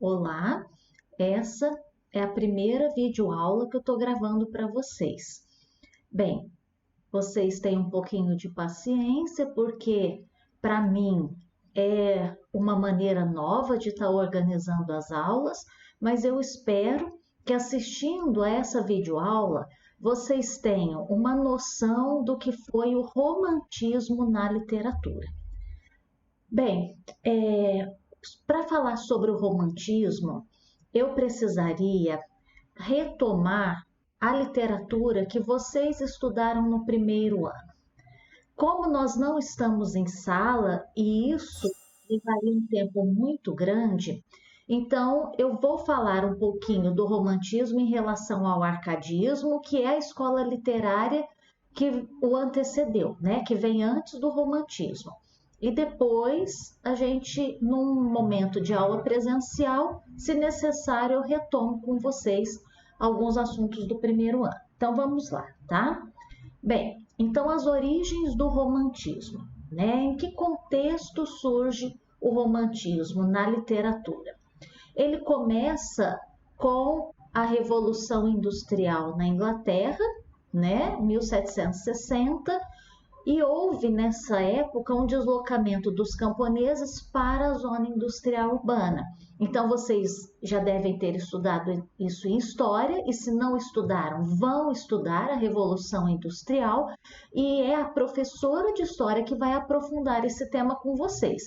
Olá, essa é a primeira videoaula que eu estou gravando para vocês. Bem, vocês têm um pouquinho de paciência, porque para mim é uma maneira nova de estar organizando as aulas, mas eu espero que assistindo a essa videoaula vocês tenham uma noção do que foi o romantismo na literatura. Bem, para falar sobre o romantismo, eu precisaria retomar a literatura que vocês estudaram no primeiro ano. Como nós não estamos em sala e isso levaria um tempo muito grande, então eu vou falar um pouquinho do romantismo em relação ao arcadismo, que é a escola literária que o antecedeu, né, que vem antes do romantismo. E depois a gente, num momento de aula presencial, se necessário, eu retomo com vocês alguns assuntos do primeiro ano. Então vamos lá, tá? Bem, então as origens do romantismo, né? Em que contexto surge o romantismo na literatura? Ele começa com a Revolução Industrial na Inglaterra, né? 1760, e houve nessa época um deslocamento dos camponeses para a zona industrial urbana. Então vocês já devem ter estudado isso em história, e se não estudaram, vão estudar a Revolução Industrial, e é a professora de história que vai aprofundar esse tema com vocês.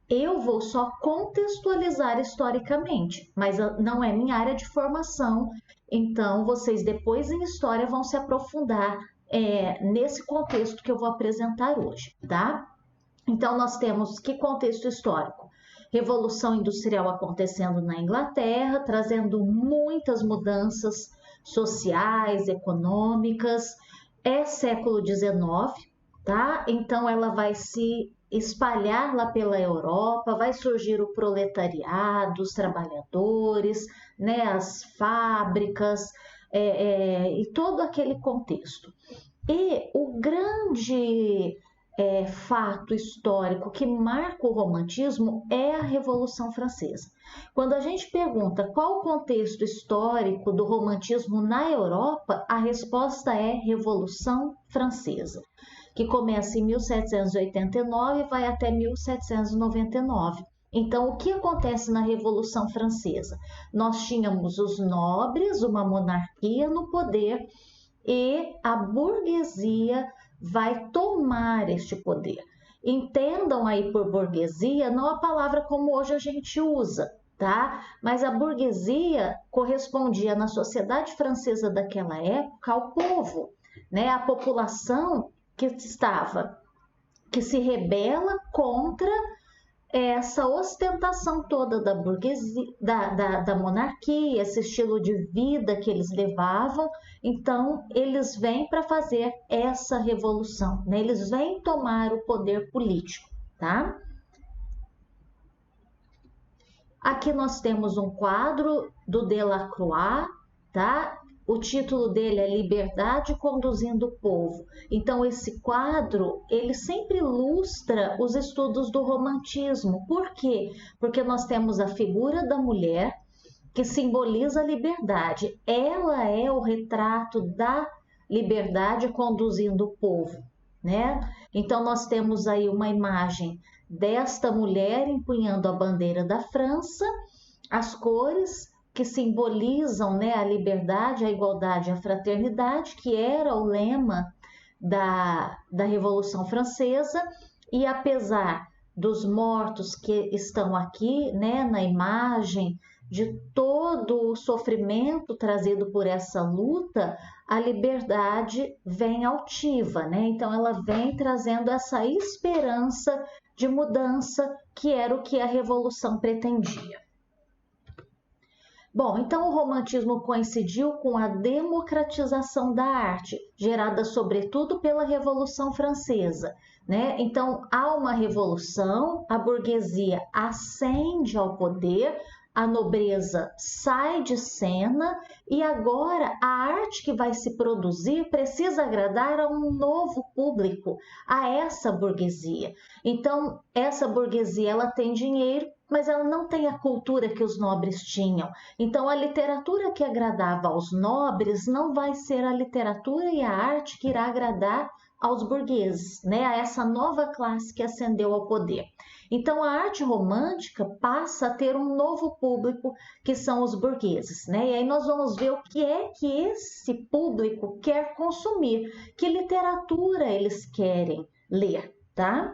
Eu vou só contextualizar historicamente, mas não é minha área de formação, então vocês depois em história vão se aprofundar nesse contexto que eu vou apresentar hoje, tá? Então, nós temos que contexto histórico? Revolução Industrial acontecendo na Inglaterra, trazendo muitas mudanças sociais, econômicas. É século XIX, tá? Então, ela vai se espalhar lá pela Europa, vai surgir o proletariado, os trabalhadores, né, as fábricas, e todo aquele contexto. E o grande fato histórico que marca o romantismo é a Revolução Francesa. Quando a gente pergunta qual o contexto histórico do romantismo na Europa, a resposta é Revolução Francesa, que começa em 1789 e vai até 1799. Então, o que acontece na Revolução Francesa? Nós tínhamos os nobres, uma monarquia no poder, e a burguesia vai tomar este poder. Entendam aí por burguesia não a palavra como hoje a gente usa, tá? Mas a burguesia correspondia na sociedade francesa daquela época ao povo, né? A população que se rebela contra essa ostentação toda da burguesia, da monarquia, esse estilo de vida que eles levavam. Então, eles vêm para fazer essa revolução, né? Eles vêm tomar o poder político, tá? Aqui nós temos um quadro do Delacroix, tá? O título dele é Liberdade Conduzindo o Povo. Então, esse quadro, ele sempre ilustra os estudos do romantismo. Por quê? Porque nós temos a figura da mulher, que simboliza a liberdade. Ela é o retrato da liberdade conduzindo o povo, né? Então, nós temos aí uma imagem desta mulher empunhando a bandeira da França, as cores que simbolizam, né, a liberdade, a igualdade e a fraternidade, que era o lema da Revolução Francesa. E apesar dos mortos que estão aqui, né, na imagem, de todo o sofrimento trazido por essa luta, a liberdade vem altiva, né? Então ela vem trazendo essa esperança de mudança, que era o que a Revolução pretendia. Bom, então o romantismo coincidiu com a democratização da arte, gerada sobretudo pela Revolução Francesa, né? Então há uma revolução, a burguesia ascende ao poder, a nobreza sai de cena e agora a arte que vai se produzir precisa agradar a um novo público, a essa burguesia. Então, essa burguesia, ela tem dinheiro, mas ela não tem a cultura que os nobres tinham. Então, a literatura que agradava aos nobres não vai ser a literatura e a arte que irá agradar aos burgueses, né? A essa nova classe que ascendeu ao poder. Então, a arte romântica passa a ter um novo público, que são os burgueses, né? E aí nós vamos ver o que é que esse público quer consumir, que literatura eles querem ler, tá?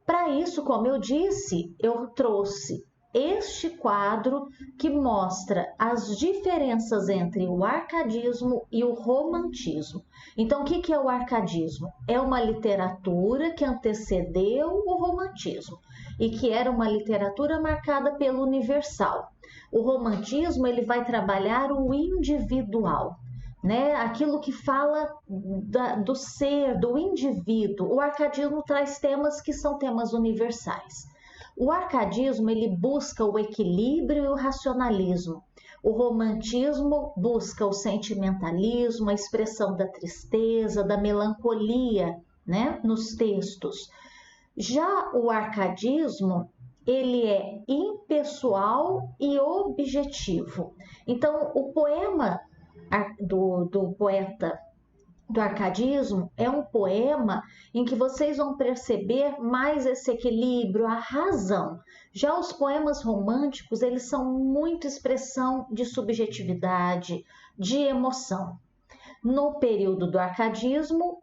Para isso, como eu disse, eu trouxe este quadro que mostra as diferenças entre o arcadismo e o romantismo. Então, o que é o arcadismo? É uma literatura que antecedeu o romantismo e que era uma literatura marcada pelo universal. O romantismo, ele vai trabalhar o individual, né? Aquilo que fala do ser, do indivíduo. O arcadismo traz temas que são temas universais. O arcadismo, ele busca o equilíbrio e o racionalismo. O romantismo busca o sentimentalismo, a expressão da tristeza, da melancolia, né, nos textos. Já o arcadismo, ele é impessoal e objetivo. Então, o poema do poeta do arcadismo é um poema em que vocês vão perceber mais esse equilíbrio, a razão. Já os poemas românticos, eles são muito expressão de subjetividade, de emoção. No período do arcadismo,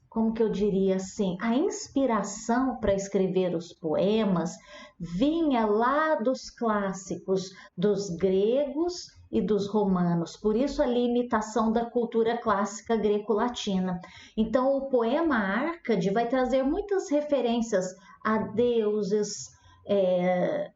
como que eu diria assim, a inspiração para escrever os poemas vinha lá dos clássicos, dos gregos e dos romanos, por isso a limitação da cultura clássica greco-latina. Então, o poema Árcade vai trazer muitas referências a deuses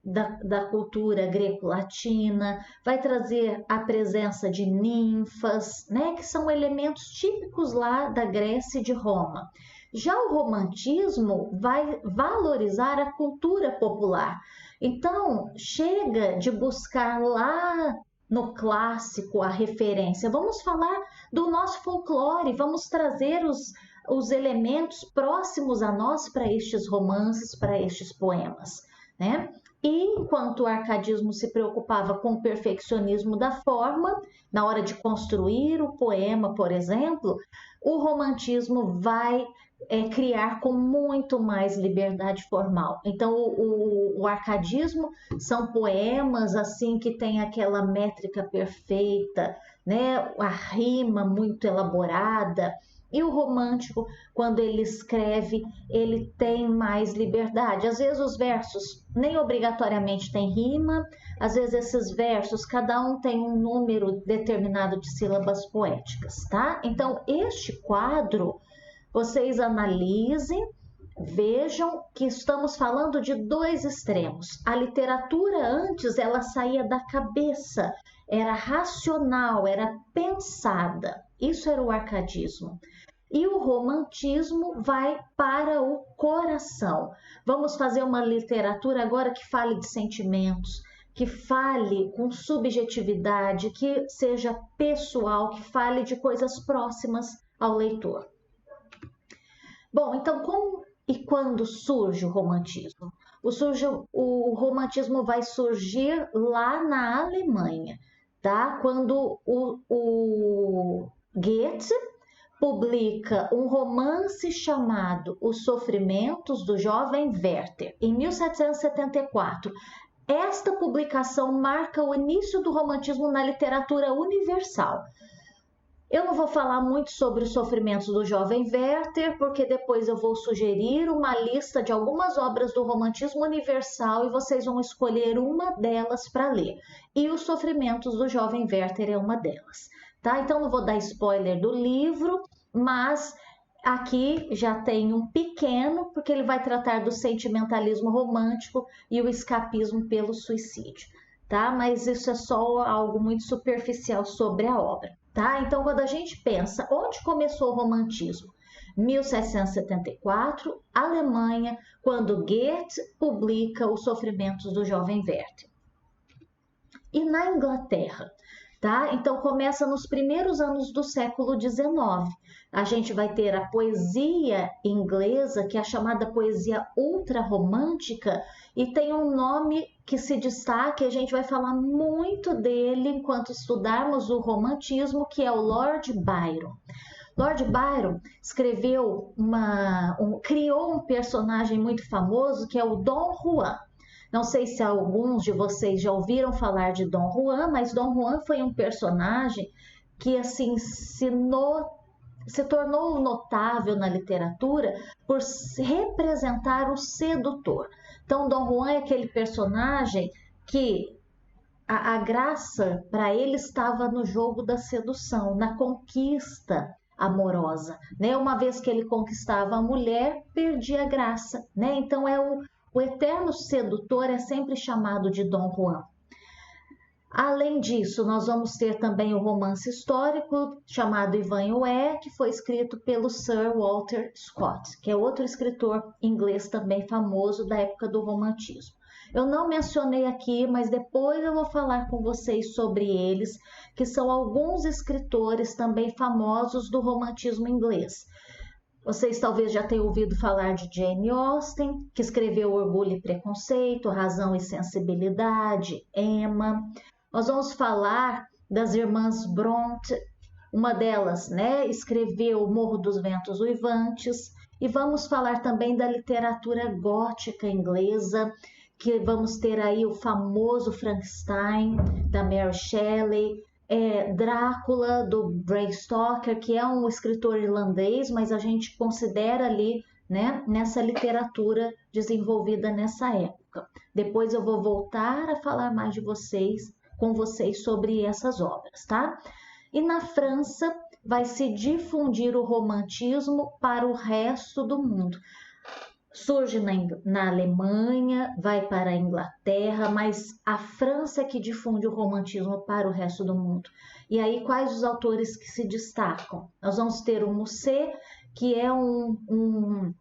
da cultura greco-latina, vai trazer a presença de ninfas, né, que são elementos típicos lá da Grécia e de Roma. Já o romantismo vai valorizar a cultura popular. Então, chega de buscar lá no clássico a referência. Vamos falar do nosso folclore, vamos trazer os elementos próximos a nós para estes romances, para estes poemas, né? E enquanto o arcadismo se preocupava com o perfeccionismo da forma, na hora de construir o poema, por exemplo, o romantismo vai criar com muito mais liberdade formal. Então, o arcadismo são poemas assim que tem aquela métrica perfeita, né? A rima muito elaborada. E o romântico, quando ele escreve, ele tem mais liberdade. Às vezes os versos nem obrigatoriamente têm rima, às vezes esses versos, cada um tem um número determinado de sílabas poéticas, tá? Então, este quadro, vocês analisem, vejam que estamos falando de dois extremos. A literatura antes, ela saía da cabeça, era racional, era pensada. Isso era o arcadismo. E o romantismo vai para o coração. Vamos fazer uma literatura agora que fale de sentimentos, que fale com subjetividade, que seja pessoal, que fale de coisas próximas ao leitor. Bom, então como e quando surge o romantismo? O romantismo vai surgir lá na Alemanha, tá? Quando o Goethe publica um romance chamado Os Sofrimentos do Jovem Werther, em 1774. Esta publicação marca o início do romantismo na literatura universal. Eu não vou falar muito sobre os sofrimentos do jovem Werther, porque depois eu vou sugerir uma lista de algumas obras do romantismo universal e vocês vão escolher uma delas para ler. E os sofrimentos do jovem Werther é uma delas, tá? Então não vou dar spoiler do livro, mas aqui já tem um pequeno, porque ele vai tratar do sentimentalismo romântico e o escapismo pelo suicídio, tá? Mas isso é só algo muito superficial sobre a obra. Tá? Então, quando a gente pensa onde começou o romantismo, 1774, Alemanha, quando Goethe publica Os Sofrimentos do Jovem Werther. E na Inglaterra, tá? Então começa nos primeiros anos do século XIX. A gente vai ter a poesia inglesa, que é a chamada poesia ultrarromântica, e tem um nome que se destaca, e a gente vai falar muito dele enquanto estudarmos o romantismo, que é o Lord Byron. Lord Byron criou um personagem muito famoso que é o Dom Juan. Não sei se alguns de vocês já ouviram falar de Dom Juan, mas Dom Juan foi um personagem que assim se tornou notável na literatura por representar o sedutor. Então, Dom Juan é aquele personagem que a graça para ele estava no jogo da sedução, na conquista amorosa, né? Uma vez que ele conquistava a mulher, perdia a graça, né? Então o eterno sedutor é sempre chamado de Dom Juan. Além disso, nós vamos ter também o romance histórico chamado Ivanhoé, que foi escrito pelo Sir Walter Scott, que é outro escritor inglês também famoso da época do romantismo. Eu não mencionei aqui, mas depois eu vou falar com vocês sobre eles, que são alguns escritores também famosos do romantismo inglês. Vocês talvez já tenham ouvido falar de Jane Austen, que escreveu Orgulho e Preconceito, Razão e Sensibilidade, Emma. Nós vamos falar das irmãs Bronte, uma delas, né, escreveu Morro dos Ventos Uivantes, e vamos falar também da literatura gótica inglesa, que vamos ter aí o famoso Frankenstein, da Mary Shelley, Drácula, do Bram Stoker, que é um escritor irlandês, mas a gente considera ali, né, nessa literatura desenvolvida nessa época. Depois eu vou voltar a falar mais com vocês sobre essas obras, tá? E na França vai se difundir o romantismo para o resto do mundo. Surge na Alemanha, vai para a Inglaterra, mas a França é que difunde o romantismo para o resto do mundo. E aí, quais os autores que se destacam? Nós vamos ter o Musset, que é um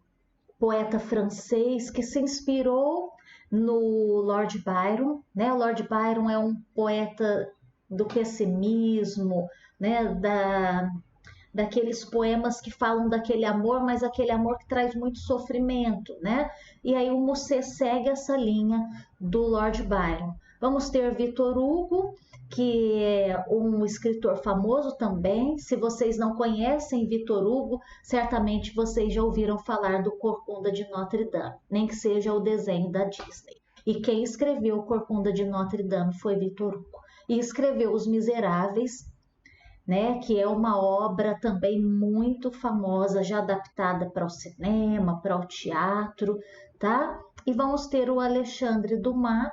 poeta francês que se inspirou no Lord Byron, né? O Lord Byron é um poeta do pessimismo, né? Daqueles poemas que falam daquele amor, mas aquele amor que traz muito sofrimento, né? E aí o Musset segue essa linha do Lord Byron. Vamos ter Victor Hugo, que é um escritor famoso também. Se vocês não conhecem Victor Hugo, certamente vocês já ouviram falar do Corcunda de Notre Dame, nem que seja o desenho da Disney. E quem escreveu o Corcunda de Notre Dame foi Victor Hugo. E escreveu Os Miseráveis, né, que é uma obra também muito famosa, já adaptada para o cinema, para o teatro, tá? E vamos ter o Alexandre Dumas,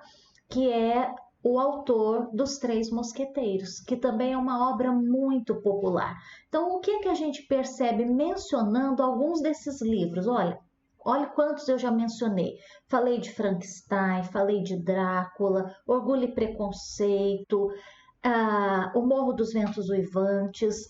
que é o autor dos Três Mosqueteiros, que também é uma obra muito popular. Então, o que a gente percebe mencionando alguns desses livros? Olha quantos eu já mencionei. Falei de Frankenstein, falei de Drácula, Orgulho e Preconceito, o Morro dos Ventos Uivantes.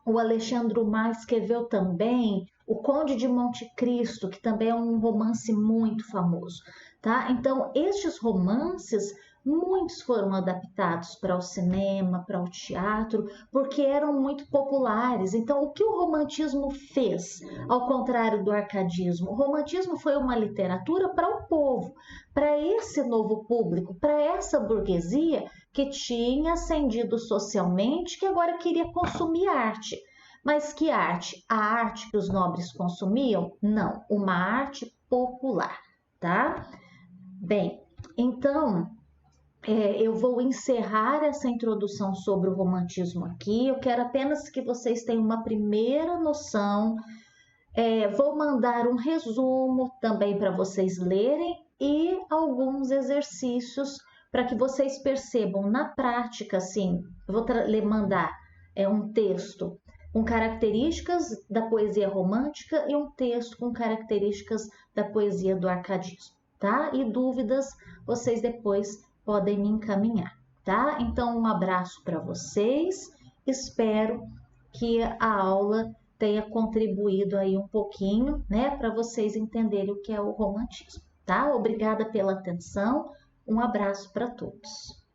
O Alexandre Dumas escreveu também O Conde de Monte Cristo, que também é um romance muito famoso, tá? Então, estes romances, muitos foram adaptados para o cinema, para o teatro, porque eram muito populares. Então, o que o romantismo fez, ao contrário do arcadismo? O romantismo foi uma literatura para o povo, para esse novo público, para essa burguesia que tinha ascendido socialmente, que agora queria consumir arte. Mas que arte? A arte que os nobres consumiam? Não, uma arte popular, tá? Bem, então eu vou encerrar essa introdução sobre o romantismo aqui. Eu quero apenas que vocês tenham uma primeira noção. Vou mandar um resumo também para vocês lerem e alguns exercícios para que vocês percebam na prática, assim, eu vou mandar um texto com características da poesia romântica e um texto com características da poesia do arcadismo, tá? E dúvidas vocês depois podem me encaminhar, tá? Então, um abraço para vocês, espero que a aula tenha contribuído aí um pouquinho, né, para vocês entenderem o que é o romantismo, tá? Obrigada pela atenção, um abraço para todos.